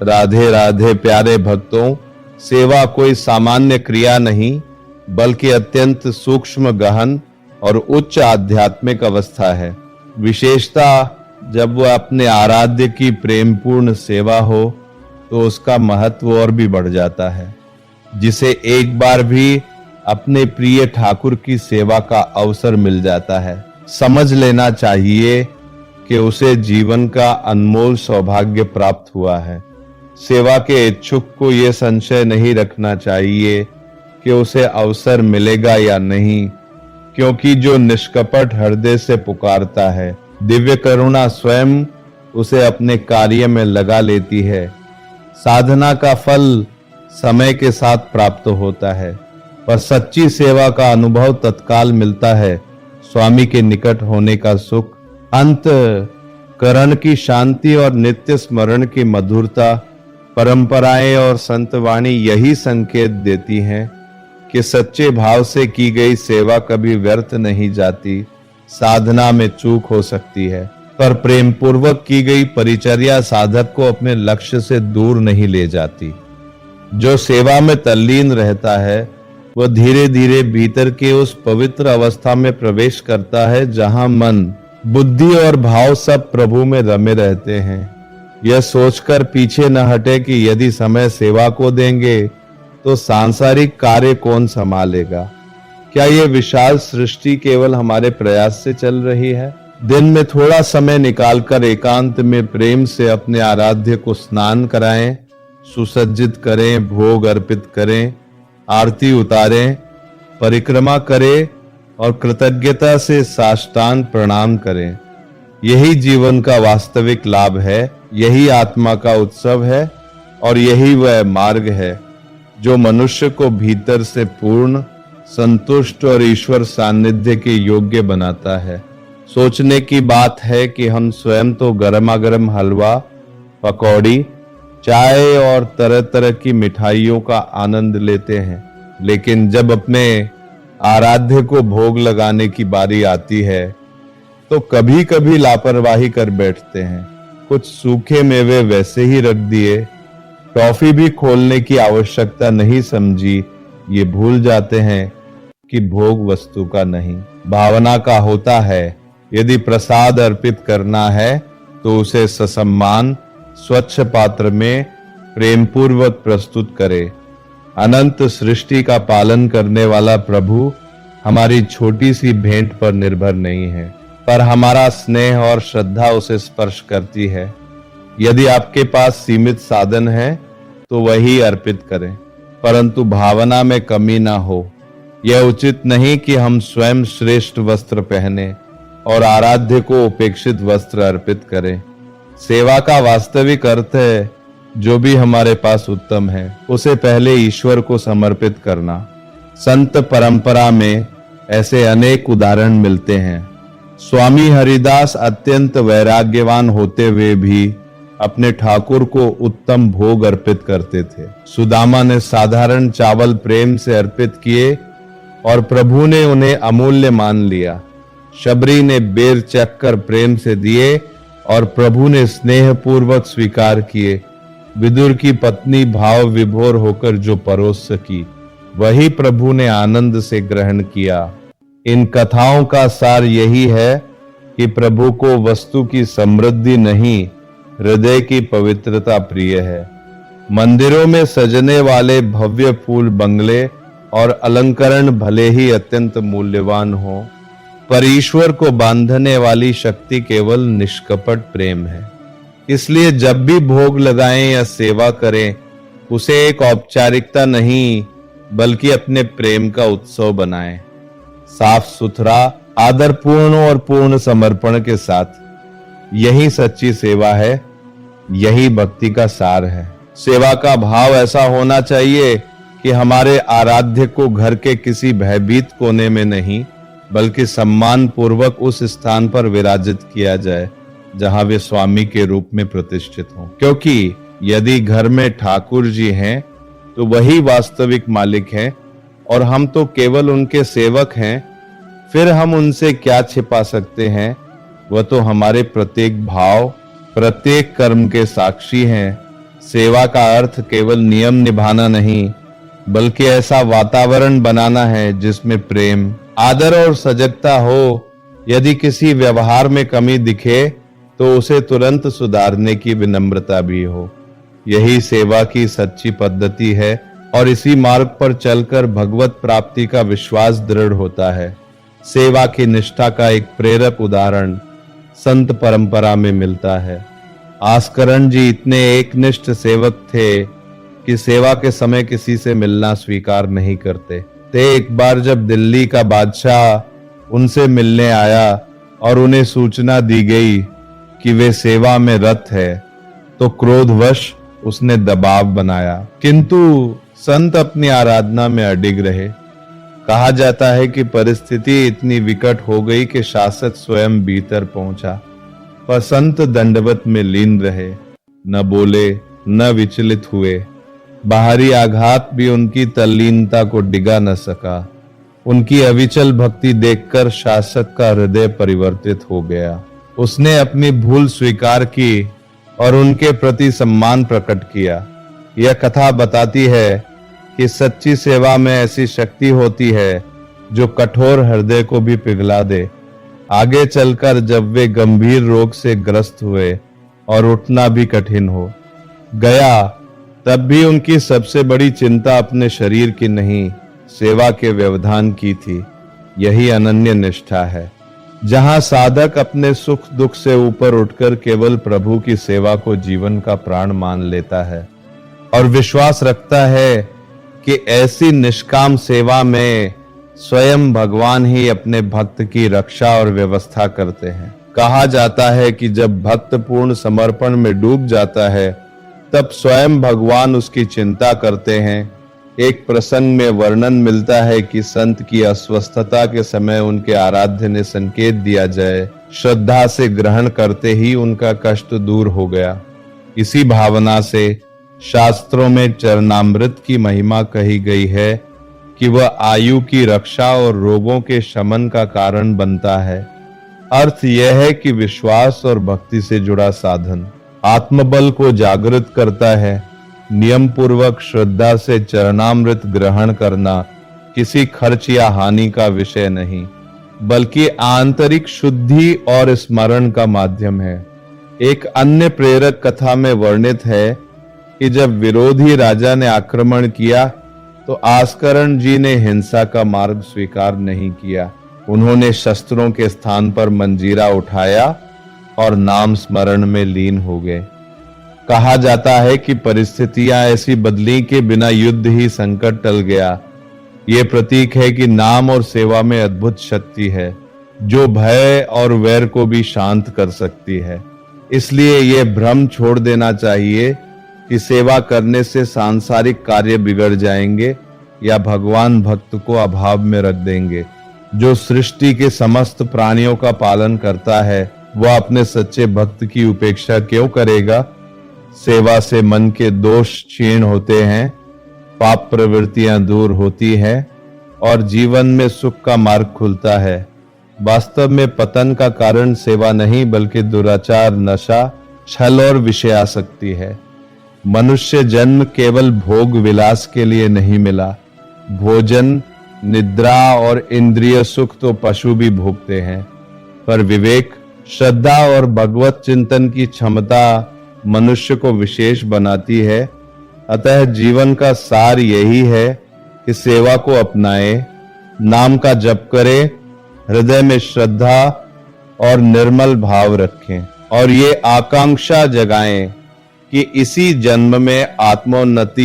राधे राधे प्यारे भक्तों, सेवा कोई सामान्य क्रिया नहीं बल्कि अत्यंत सूक्ष्म, गहन और उच्च आध्यात्मिक अवस्था है। विशेषता जब वह अपने आराध्य की प्रेमपूर्ण सेवा हो तो उसका महत्व और भी बढ़ जाता है। जिसे एक बार भी अपने प्रिय ठाकुर की सेवा का अवसर मिल जाता है, समझ लेना चाहिए कि उसे जीवन का अनमोल सौभाग्य प्राप्त हुआ है। सेवा के इच्छुक को यह संशय नहीं रखना चाहिए कि उसे अवसर मिलेगा या नहीं, क्योंकि जो निष्कपट हृदय से पुकारता है, दिव्य करुणा स्वयं उसे अपने कार्य में लगा लेती है। साधना का फल समय के साथ प्राप्त होता है, पर सच्ची सेवा का अनुभव तत्काल मिलता है। स्वामी के निकट होने का सुख, अंत करण की शांति और नित्य स्मरण की मधुरता, परंपराएं और संतवाणी यही संकेत देती हैं कि सच्चे भाव से की गई सेवा कभी व्यर्थ नहीं जाती। साधना में चूक हो सकती है, पर प्रेम पूर्वक की गई परिचर्या साधक को अपने लक्ष्य से दूर नहीं ले जाती। जो सेवा में तल्लीन रहता है वह धीरे धीरे भीतर के उस पवित्र अवस्था में प्रवेश करता है जहां मन, बुद्धि और भाव सब प्रभु में रमे रहते हैं। यह सोचकर पीछे न हटे कि यदि समय सेवा को देंगे तो सांसारिक कार्य कौन संभालेगा। क्या यह विशाल सृष्टि केवल हमारे प्रयास से चल रही है? दिन में थोड़ा समय निकालकर एकांत में प्रेम से अपने आराध्य को स्नान कराएं, सुसज्जित करें, भोग अर्पित करें, आरती उतारें, परिक्रमा करें और कृतज्ञता से साष्टांग प्रणाम करें। यही जीवन का वास्तविक लाभ है, यही आत्मा का उत्सव है और यही वह मार्ग है जो मनुष्य को भीतर से पूर्ण, संतुष्ट और ईश्वर सानिध्य के योग्य बनाता है। सोचने की बात है कि हम स्वयं तो गर्मा-गर्म हलवा, पकौड़ी, चाय और तरह तरह की मिठाइयों का आनंद लेते हैं, लेकिन जब अपने आराध्य को भोग लगाने की बारी आती है तो कभी-कभी लापरवाही कर बैठते हैं। कुछ सूखे मेवे वैसे ही रख दिए, टॉफी भी खोलने की आवश्यकता नहीं समझी, ये भूल जाते हैं कि भोग वस्तु का नहीं, भावना का होता है। यदि प्रसाद अर्पित करना है तो उसे ससम्मान स्वच्छ पात्र में प्रेम पूर्वक प्रस्तुत करे। अनंत सृष्टि का पालन करने वाला प्रभु हमारी छोटी सी भेंट पर निर्भर नहीं है, पर हमारा स्नेह और श्रद्धा उसे स्पर्श करती है। यदि आपके पास सीमित साधन है तो वही अर्पित करें, परंतु भावना में कमी ना हो। यह उचित नहीं कि हम स्वयं श्रेष्ठ वस्त्र पहने और आराध्य को उपेक्षित वस्त्र अर्पित करें। सेवा का वास्तविक अर्थ है जो भी हमारे पास उत्तम है उसे पहले ईश्वर को समर्पित करना। संत परंपरा में ऐसे अनेक उदाहरण मिलते हैं। स्वामी हरिदास अत्यंत वैराग्यवान होते हुए भी अपने ठाकुर को उत्तम भोग अर्पित करते थे। सुदामा ने साधारण चावल प्रेम से अर्पित किए और प्रभु ने उन्हें अमूल्य मान लिया। शबरी ने बेर चक्कर प्रेम से दिए और प्रभु ने स्नेह पूर्वक स्वीकार किए। विदुर की पत्नी भाव विभोर होकर जो परोस सकी वही प्रभु ने आनंद से ग्रहण किया। इन कथाओं का सार यही है कि प्रभु को वस्तु की समृद्धि नहीं, हृदय की पवित्रता प्रिय है। मंदिरों में सजने वाले भव्य फूल बंगले और अलंकरण भले ही अत्यंत मूल्यवान हो, पर ईश्वर को बांधने वाली शक्ति केवल निष्कपट प्रेम है। इसलिए जब भी भोग लगाएं या सेवा करें उसे एक औपचारिकता नहीं बल्कि अपने प्रेम का उत्सव बनाएं, साफ सुथरा, आदरपूर्ण और पूर्ण समर्पण के साथ। यही सच्ची सेवा है, यही भक्ति का सार है। सेवा का भाव ऐसा होना चाहिए कि हमारे आराध्य को घर के किसी भयभीत कोने में नहीं बल्कि सम्मान पूर्वक उस स्थान पर विराजित किया जाए जहां वे स्वामी के रूप में प्रतिष्ठित हों। क्योंकि यदि घर में ठाकुर जी हैं तो वही वास्तविक मालिक हैं और हम तो केवल उनके सेवक हैं। फिर हम उनसे क्या छिपा सकते हैं? वह तो हमारे प्रत्येक भाव, प्रत्येक कर्म के साक्षी हैं। सेवा का अर्थ केवल नियम निभाना नहीं, बल्कि ऐसा वातावरण बनाना है जिसमें प्रेम, आदर और सजगता हो। यदि किसी व्यवहार में कमी दिखे तो उसे तुरंत सुधारने की विनम्रता भी हो। यही सेवा की सच्ची पद्धति है और इसी मार्ग पर चलकर भगवत प्राप्ति का विश्वास दृढ़ होता है। सेवा की निष्ठा का एक प्रेरक उदाहरण संत परंपरा में मिलता है। आस्करण जी इतने एकनिष्ठ सेवक थे कि सेवा के समय किसी से मिलना स्वीकार नहीं करते थे। एक बार जब दिल्ली का बादशाह उनसे मिलने आया और उन्हें सूचना दी गई कि वे सेवा में रत है, तो क्रोधवश उसने दबाव बनाया, किंतु संत अपनी आराधना में अडिग रहे। कहा जाता है कि परिस्थिति इतनी विकट हो गई कि शासक स्वयं भीतर पहुंचा, पर संत दंडवत में लीन रहे, न बोले न विचलित हुए। बाहरी आघात भी उनकी तल्लीनता को डिगा न सका। उनकी अविचल भक्ति देखकर शासक का हृदय परिवर्तित हो गया। उसने अपनी भूल स्वीकार की और उनके प्रति सम्मान प्रकट किया। यह कथा बताती है कि सच्ची सेवा में ऐसी शक्ति होती है जो कठोर हृदय को भी पिघला दे। आगे चलकर जब वे गंभीर रोग से ग्रस्त हुए और उठना भी कठिन हो गया, तब भी उनकी सबसे बड़ी चिंता अपने शरीर की नहीं, सेवा के व्यवधान की थी। यही अनन्य निष्ठा है, जहां साधक अपने सुख दुख से ऊपर उठकर केवल प्रभु की सेवा को जीवन का प्राण मान लेता है और विश्वास रखता है कि ऐसी निष्काम सेवा में स्वयं भगवान ही अपने भक्त की रक्षा और व्यवस्था करते हैं। कहा जाता है कि जब भक्त पूर्ण समर्पण में डूब जाता है, तब स्वयं भगवान उसकी चिंता करते हैं। एक प्रसंग में वर्णन मिलता है कि संत की अस्वस्थता के समय उनके आराध्य ने संकेत दिया जाए, श्रद्धा से ग्रहण करते ही उनका कष्ट दूर हो गया। इसी भावना से शास्त्रों में चरणामृत की महिमा कही गई है कि वह आयु की रक्षा और रोगों के शमन का कारण बनता है। अर्थ यह है कि विश्वास और भक्ति से जुड़ा साधन आत्मबल को जागृत करता है। नियम पूर्वक श्रद्धा से चरणामृत ग्रहण करना किसी खर्च या हानि का विषय नहीं, बल्कि आंतरिक शुद्धि और स्मरण का माध्यम है। एक अन्य प्रेरक कथा में वर्णित है कि जब विरोधी राजा ने आक्रमण किया तो आस्करण जी ने हिंसा का मार्ग स्वीकार नहीं किया। उन्होंने शस्त्रों के स्थान पर मंजीरा उठाया और नाम स्मरण में लीन हो गए। कहा जाता है कि परिस्थितियां ऐसी बदली कि बिना युद्ध ही संकट टल गया। ये प्रतीक है कि नाम और सेवा में अद्भुत शक्ति है, जो भय और वैर को भी शांत कर सकती है। इसलिए ये भ्रम छोड़ देना चाहिए कि सेवा करने से सांसारिक कार्य बिगड़ जाएंगे या भगवान भक्त को अभाव में रख देंगे। जो सृष्टि के समस्त प्राणियों का पालन करता है, वह अपने सच्चे भक्त की उपेक्षा क्यों करेगा? सेवा से मन के दोष क्षीण होते हैं, पाप प्रवृत्तियां दूर होती हैं और जीवन में सुख का मार्ग खुलता है। वास्तव में पतन का कारण सेवा नहीं, बल्कि दुराचार, नशा, छल और विषयासक्ति है। मनुष्य जन्म केवल भोग विलास के लिए नहीं मिला। भोजन, निद्रा और इंद्रिय सुख तो पशु भी भोगते हैं, पर विवेक, श्रद्धा और भगवत चिंतन की क्षमता मनुष्य को विशेष बनाती है। अतः जीवन का सार यही है कि सेवा को अपनाएं, नाम का जप करें, हृदय में श्रद्धा और निर्मल भाव रखें और ये आकांक्षा जगाएं कि इसी जन्म में आत्मोन्नति